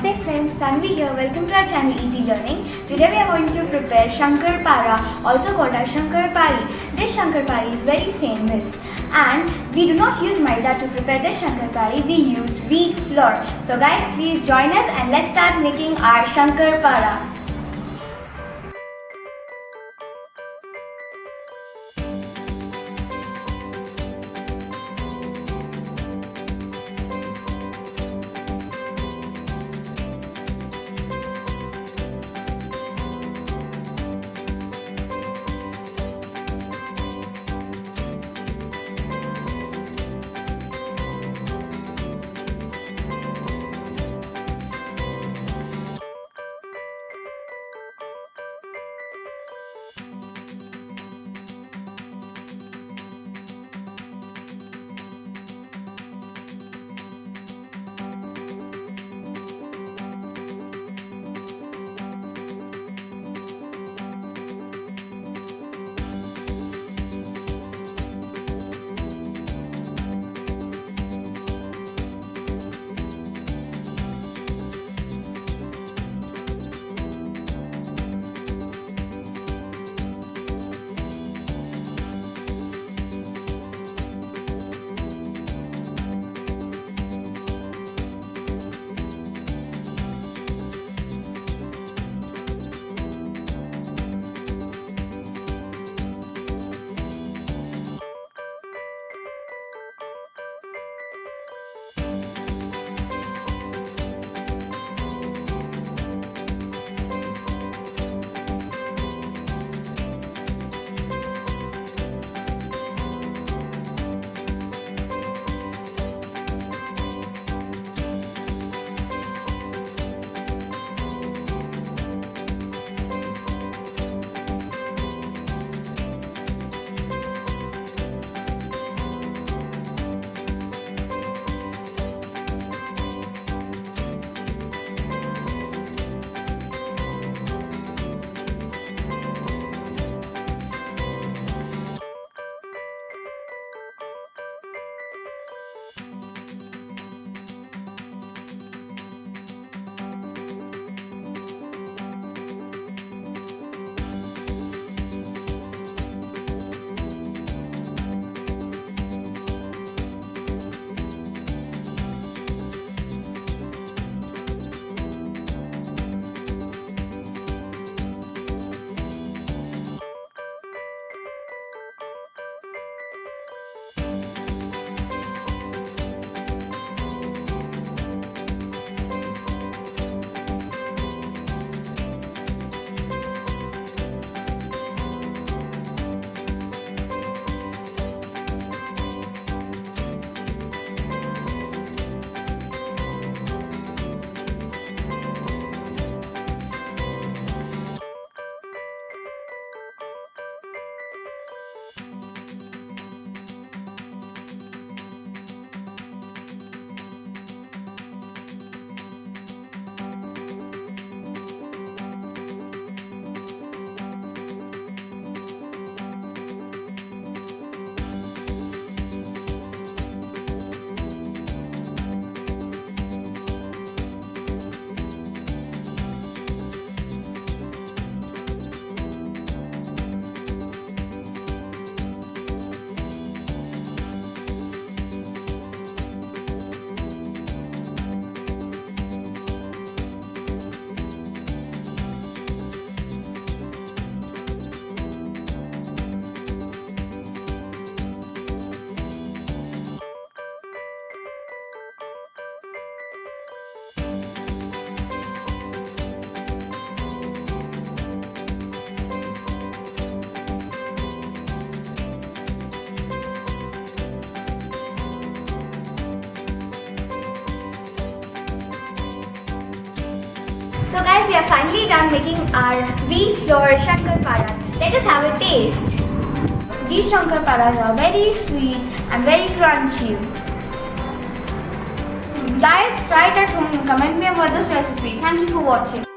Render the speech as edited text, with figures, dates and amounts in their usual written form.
Namaste friends, Sanvi here. Welcome to our channel Easy Learning. Today we are going to prepare Shakkarpara, also called as Shakkarpali. This Shakkarpali is very famous and we do not use maida to prepare this Shakkarpali, we use wheat flour. So guys, please join us and let's start making our Shakkarpara. So guys, we are finally done making our wheat flour Shakkarpara. Let us have a taste. These Shakkarparas are very sweet and very crunchy. Guys, try it at home and comment me about this recipe. Thank you for watching.